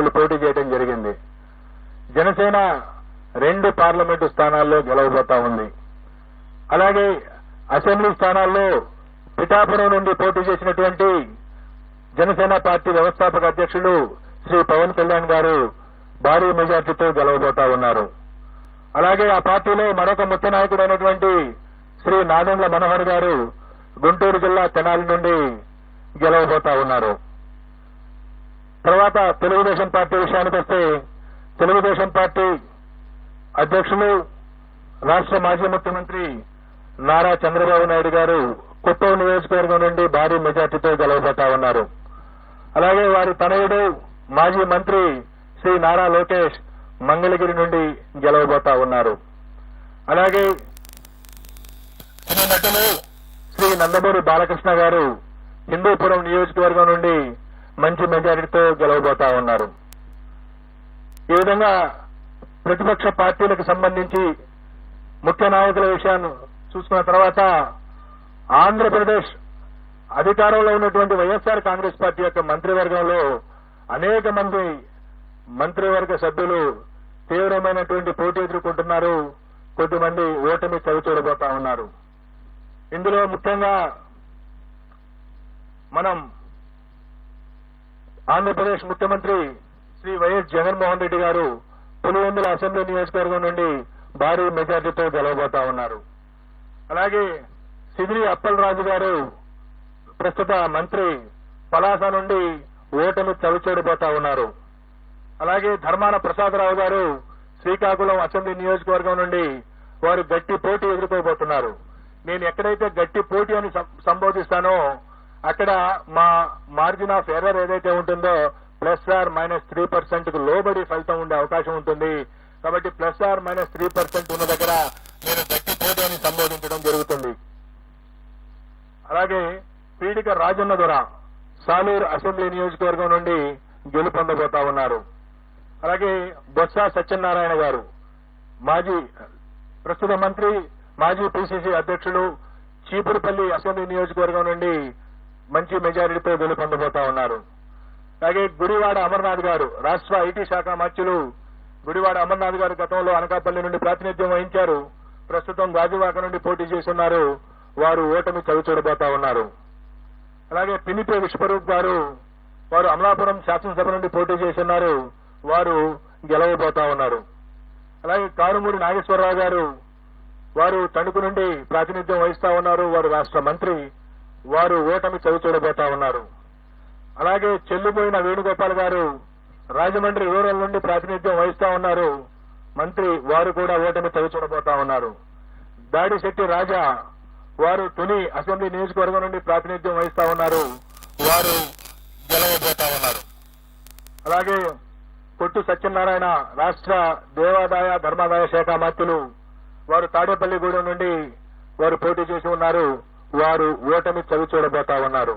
వాళ్ళు పోటీ చేయడం జరిగింది. జనసేన 2 పార్లమెంటు స్థానాల్లో గెలవబోతా ఉంది. అలాగే అసెంబ్లీ స్థానాల్లో పిఠాపురం నుండి పోటీ చేసినటువంటి జనసేన పార్టీ వ్యవస్థాపక అధ్యక్షులు శ్రీ పవన్ కళ్యాణ్ గారు భారీ మెజార్టీతో గెలవబోతా ఉన్నారు. అలాగే ఆ పార్టీలో మరొక ముఖ్య నాయకుడైనటువంటి శ్రీ నాదెండ్ల మనోహర్ గారు గుంటూరు జిల్లా తెనాలి నుండి గెలవబోతా ఉన్నారు. తర్వాత తెలుగుదేశం పార్టీ విషయానికి వస్తే తెలుగుదేశం పార్టీ అధ్యక్షులు రాష్ట్ర మాజీ ముఖ్యమంత్రి నారా చంద్రబాబు నాయుడు గారు కుప్పం నియోజకవర్గం నుండి భారీ మెజార్టీతో గెలవబోతా ఉన్నారు. అలాగే వారి తనయుడు మాజీ మంత్రి శ్రీ నారా లోకేష్ మంగళగిరి నుండి గెలవబోతా ఉన్నారు. అలాగే నటులు శ్రీ నందమూరి బాలకృష్ణ గారు హిందూపురం నియోజకవర్గం నుండి మంచి మెజారిటీతో గెలవబోతా ఉన్నారు. ఈ విధంగా ప్రతిపక్ష పార్టీలకు సంబంధించి ముఖ్య నాయకుల విషయాన్ని చూసుకున్న తర్వాత ఆంధ్రప్రదేశ్ అధికారంలో ఉన్నటువంటి వైఎస్ఆర్ కాంగ్రెస్ పార్టీ యొక్క మంత్రివర్గంలో అనేక మంది మంత్రివర్గ సభ్యులు తీవ్రమైనటువంటి పోటీ ఎదుర్కొంటున్నారు. కొద్దిమంది ఓటమి చవిచూడబోతా ఉన్నారు. ఇందులో ముఖ్యంగా మనం ఆంధ్రప్రదేశ్ ముఖ్యమంత్రి శ్రీ వైఎస్ జగన్మోహన్ రెడ్డి గారు పులివెందుల అసెంబ్లీ నియోజకవర్గం నుండి భారీ మెజార్టీతో గెలవబోతా ఉన్నారు. అలాగే సిదిరి అప్పలరాజు గారు ప్రస్తుత మంత్రి పలాస నుండి ఓటమి చవిచూడబోతా ఉన్నారు. అలాగే ధర్మాన ప్రసాదరావు గారు శ్రీకాకుళం అసెంబ్లీ నియోజకవర్గం నుండి వారు గట్టి పోటీ ఎదుర్కోబోతున్నారు. నేను ఎక్కడైతే గట్టి పోటీ అని సంబోధిస్తానో అక్కడ మా మార్జిన్ ఆఫ్ ఎర్రర్ ఏదైతే ఉంటుందో +or-3% కు లోబడి ఫలితం ఉండే అవకాశం ఉంటుంది. కాబట్టి +or-3% ఉన్న దగ్గర నేను గట్టి పోటీ అని సంబోధించడం జరుగుతుంది. అలాగే పీడిక రాజన్న దొర సాలూరు అసెంబ్లీ నియోజకవర్గం నుండి గెలుపొందబోతా ఉన్నారు. అలాగే బొత్స సత్యనారాయణ గారు ప్రస్తుత మంత్రి మాజీ పిసిసి అధ్యక్షులు చీపురుపల్లి అసెంబ్లీ నియోజకవర్గం నుండి మంచి మెజారిటీతో గెలుపొందబోతా ఉన్నారు. అలాగే గుడివాడ అమర్నాథ్ గారు రాష్ట్ర ఐటీ శాఖ మంత్రులు గుడివాడ అమర్నాథ్ గారు గతంలో అనకాపల్లి నుండి ప్రాతినిధ్యం వహించారు. ప్రస్తుతం గాజువాక నుండి పోటీ చేస్తున్నారు. వారు ఓటమి చవిచూడబోతా ఉన్నారు. అలాగే పినిపే విశ్వరూప్ గారు వారు అమలాపురం శాసనసభ నుండి పోటీ చేస్తున్నారు. వారు గెలవబోతా ఉన్నారు. అలాగే కారుమూరి నాగేశ్వరరావు గారు వారు తణుకు నుండి ప్రాతినిధ్యం వహిస్తా ఉన్నారు. వారు రాష్ట్ర మంత్రి. వారు ఓటమి చవిచూడబోతా ఉన్నారు. అలాగే చెల్లిపోయిన వేణుగోపాల్ గారు రాజమండ్రి రూరల్ నుండి ప్రాతినిధ్యం వహిస్తా ఉన్నారు. మంత్రి. వారు కూడా ఓటమి చవిచూడబోతా ఉన్నారు. దాడిశెట్టి రాజా వారు తుని అసెంబ్లీ నియోజకవర్గం నుండి ప్రాతినిధ్యం వహిస్తా ఉన్నారు. వారు గెలవబోతా ఉన్నారు. అలాగే కొట్టు సత్యనారాయణ రాష్ట్ర దేవాదాయ ధర్మాదాయ శాఖ మంత్రులు వారు తాడేపల్లిగూడెం నుండి వారు పోటీ చేసి ఉన్నారు. వారు ఓటమి చవిచూడబోతా ఉన్నారు.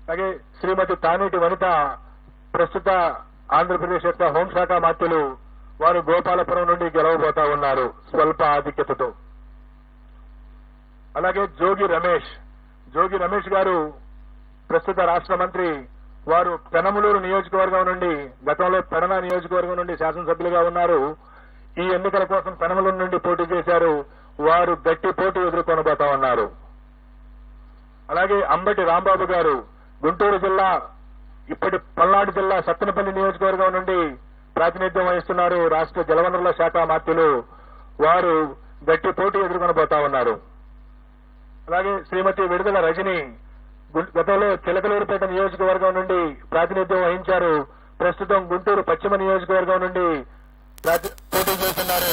అలాగే శ్రీమతి తానేటి వనిత ప్రస్తుత ఆంధ్రప్రదేశ్ యొక్క హోంశాఖ మంత్రులు వారు గోపాలపురం నుండి గెలవబోతా ఉన్నారు స్వల్ప ఆధిక్యతతో. అలాగే జోగి రమేష్ గారు ప్రస్తుత రాష్ట్ర మంత్రి. వారు పెనమలూరు నియోజకవర్గం నుండి గతంలో పెడన నియోజకవర్గం నుండి శాసనసభ్యులుగా ఉన్నారు. ఈ ఎన్నికల కోసం పెనమలూరు నుండి పోటీ చేశారు. వారు గట్టి పోటీ ఎదుర్కొనబోతా ఉన్నారు. అలాగే అంబటి రాంబాబు గారు గుంటూరు జిల్లా ఇప్పటి పల్నాడు జిల్లా సత్తెనపల్లి నియోజకవర్గం నుండి ప్రాతినిధ్యం వహిస్తున్నారు. రాష్ట్ర జలవనరుల శాఖ మంత్రులు. వారు గట్టి పోటీ ఎదుర్కొనబోతా ఉన్నారు. అలాగే శ్రీమతి విడుదల రజని గతంలో చిలకలూరుపేట నియోజకవర్గం నుండి ప్రాతినిధ్యం వహించారు. ప్రస్తుతం గుంటూరు పశ్చిమ నియోజకవర్గం నుండి పోటీ చేస్తున్నారు.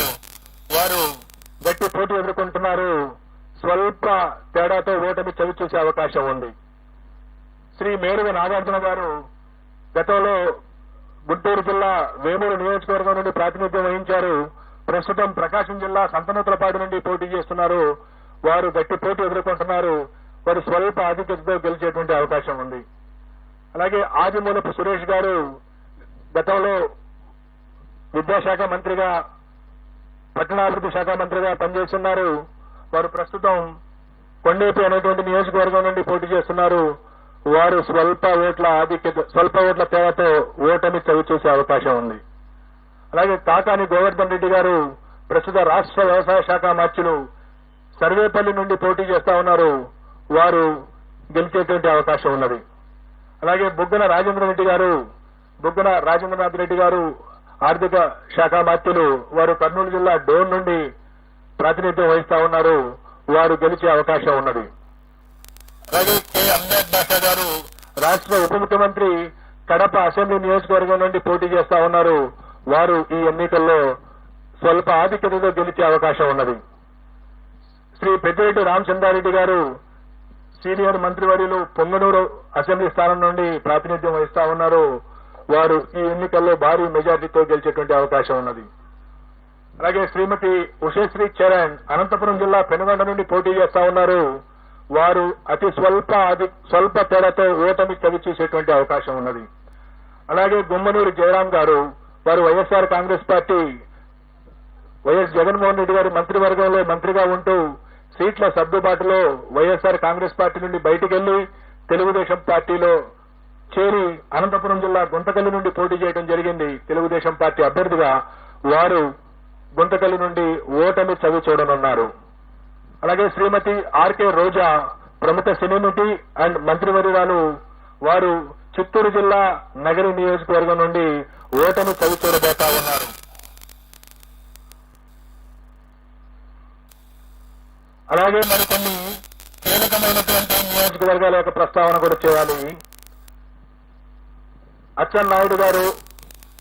వారు గట్టి పోటీ ఎదుర్కొంటున్నారు. స్వల్ప తేడాతో ఓటమి చవిచూసే అవకాశం ఉంది. శ్రీ మేరుగ నాగార్జున గారు గతంలో గుంటూరు జిల్లా వేమూరు నియోజకవర్గం నుండి ప్రాతినిధ్యం వహించారు. ప్రస్తుతం ప్రకాశం జిల్లా సంతనూతలపాడు నుండి పోటీ చేస్తున్నారు. వారు గట్టి పోటీ ఎదుర్కొంటున్నారు. వారు స్వల్ప ఆధిక్యతతో గెలిచేటువంటి అవకాశం ఉంది. అలాగే ఆదిమూలపు సురేష్ గారు గతంలో విద్యాశాఖ మంత్రిగా పట్టణాభివృద్ధి శాఖ మంత్రిగా పనిచేస్తున్నారు. వారు ప్రస్తుతం కొండేపి అనేటువంటి నియోజకవర్గం నుండి పోటీ చేస్తున్నారు. వారు స్వల్ప ఓట్ల తేడాతో ఓటమి చవిచూసే అవకాశం ఉంది. అలాగే కాకాని గోవర్ధన్ రెడ్డి గారు ప్రస్తుత రాష్ట్ర వ్యవసాయ శాఖ మంత్రులు సర్వేపల్లి నుండి పోటీ చేస్తా ఉన్నారు. వారు గెలిచేటువంటి అవకాశం ఉన్నది. అలాగే బుగ్గన రాజేంద్రనాథ్ రెడ్డి గారు ఆర్థిక శాఖ మంత్రులు వారు కర్నూలు జిల్లా డోన్ నుండి ప్రాతినిధ్యం వహిస్తా ఉన్నారు. వారు గెలిచే అవకాశం ఉన్నది. అలాగే కె అహ్మద్ బాషా గారు రాష్ట్ర ఉప ముఖ్యమంత్రి కడప అసెంబ్లీ నియోజకవర్గం నుండి పోటీ చేస్తా ఉన్నారు. వారు ఈ ఎన్నికల్లో స్వల్ప ఆధిక్యతతో గెలిచే అవకాశం ఉన్నది. శ్రీ పెద్దిరెడ్డి రామచంద్రారెడ్డి గారు సీనియర్ మంత్రివర్యులు పొంగనూరు అసెంబ్లీ స్థానం నుండి ప్రాతినిధ్యం వహిస్తా ఉన్నారు. వారు ఈ ఎన్నికల్లో భారీ మెజార్టీతో గెలిచేటువంటి అవకాశం ఉన్నది. అలాగే శ్రీమతి ఉషశ్రీ చరణ్ అనంతపురం జిల్లా పెనుగొండ నుండి పోటీ చేస్తా ఉన్నారు. వారు అతి స్వల్ప తేడాతో ఓటమి చవిచూసేటువంటి అవకాశం ఉన్నది. అలాగే గుమ్మనూరు జయరాం గారు వారు వైఎస్ఆర్ కాంగ్రెస్ పార్టీ వైఎస్ జగన్మోహన్ రెడ్డి గారి మంత్రివర్గంలో మంత్రిగా ఉంటూ సీట్ల సర్దుబాటులో వైఎస్ఆర్ కాంగ్రెస్ పార్టీ నుండి బయటికి వెళ్లి తెలుగుదేశం పార్టీలో చేరి అనంతపురం జిల్లా గుంతకల్లి నుండి పోటీ చేయడం జరిగింది. తెలుగుదేశం పార్టీ అభ్యర్థిగా వారు గుంతకల్లి నుండి ఓటమి చవి చూడనున్నారు. అలాగే శ్రీమతి ఆర్కే రోజా ప్రముఖ సినీ నటి అండ్ మంత్రివర్యురాలు వారు చిత్తూరు జిల్లా నగరి నియోజకవర్గం నుండి ఓటమి చవి చూడబోతా ఉన్నారు. అలాగే మరికొన్ని కీలకమైనటువంటి నియోజకవర్గాల యొక్క ప్రస్తావన కూడా చేయాలి. అచ్చెన్నాయుడు గారు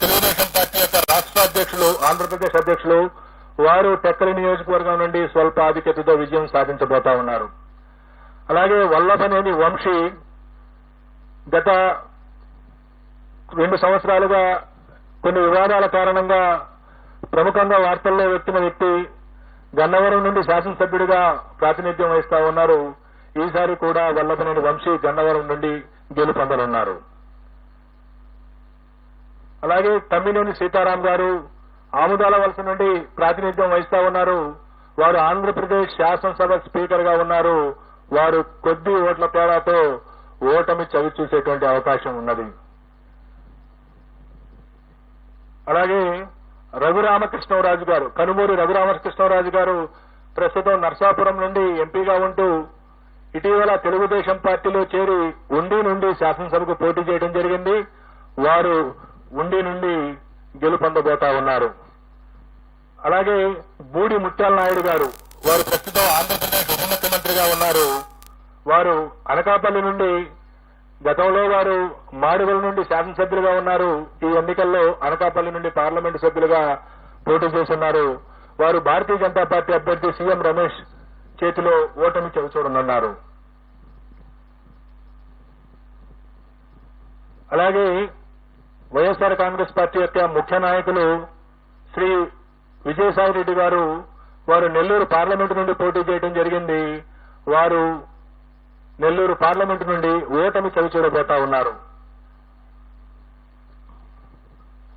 తెలుగుదేశం పార్టీ యొక్క రాష్ట్ర అధ్యక్షులు, ఆంధ్రప్రదేశ్ అధ్యక్షులు, వారు టెక్కలి నియోజకవర్గం నుండి స్వల్ప ఆధిక్యతతో విజయం సాధించబోతా ఉన్నారు. అలాగే వల్లభనేని వంశీ గత 2 సంవత్సరాలుగా కొన్ని వివాదాల కారణంగా ప్రముఖంగా వార్తల్లో వ్యక్తిన వ్యక్తి గన్నవరం నుండి శాసనసభ్యుడిగా ప్రాతినిధ్యం వహిస్తా ఉన్నారు. ఈసారి కూడా వల్లభనేని వంశీ గన్నవరం నుండి గెలుపొందనున్నారు. అలాగే తమ్మినేని సీతారాం గారు ఆముదాల వలస నుండి ప్రాతినిధ్యం వహిస్తా ఉన్నారు. వారు ఆంధ్రప్రదేశ్ శాసనసభ స్పీకర్ గా ఉన్నారు. వారు కొద్ది ఓట్ల తేడాతో ఓటమి చవి చూసేటువంటి అవకాశం ఉన్నది. అలాగే రఘురామకృష్ణరాజు గారు, కనుమూరి రఘురామకృష్ణరాజు గారు ప్రస్తుతం నర్సాపురం నుండి ఎంపీగా ఉంటూ ఇటీవల తెలుగుదేశం పార్టీలో చేరి ఉండి నుండి శాసనసభకు పోటీ చేయడం జరిగింది. వారు ఉండి నుండి గెలుపొందబోతా ఉన్నారు. అలాగే బూడి ముత్యాల నాయుడు గారు వారు ప్రస్తుతం ఆంధ్రప్రదేశ్ ఉప ముఖ్యమంత్రిగా ఉన్నారు. వారు అనకాపల్లి నుండి గతంలో వారు మాడుగుల నుండి శాసనసభ్యులుగా ఉన్నారు. ఈ ఎన్నికల్లో అనకాపల్లి నుండి పార్లమెంటు సభ్యులుగా పోటీ చేస్తున్నారు. వారు భారతీయ జనతా పార్టీ అభ్యర్థి సీఎం రమేష్ చేతిలో ఓటమి చవిచూడనున్నారు. అలాగే వైఎస్ఆర్ కాంగ్రెస్ పార్టీ యొక్క ముఖ్య నాయకులు శ్రీ విజయసాయి రెడ్డి గారు వారు నెల్లూరు పార్లమెంటు నుండి పోటీ చేయడం జరిగింది. వారు నెల్లూరు పార్లమెంటు నుండి ఓటమి చవిచూడబోతా ఉన్నారు.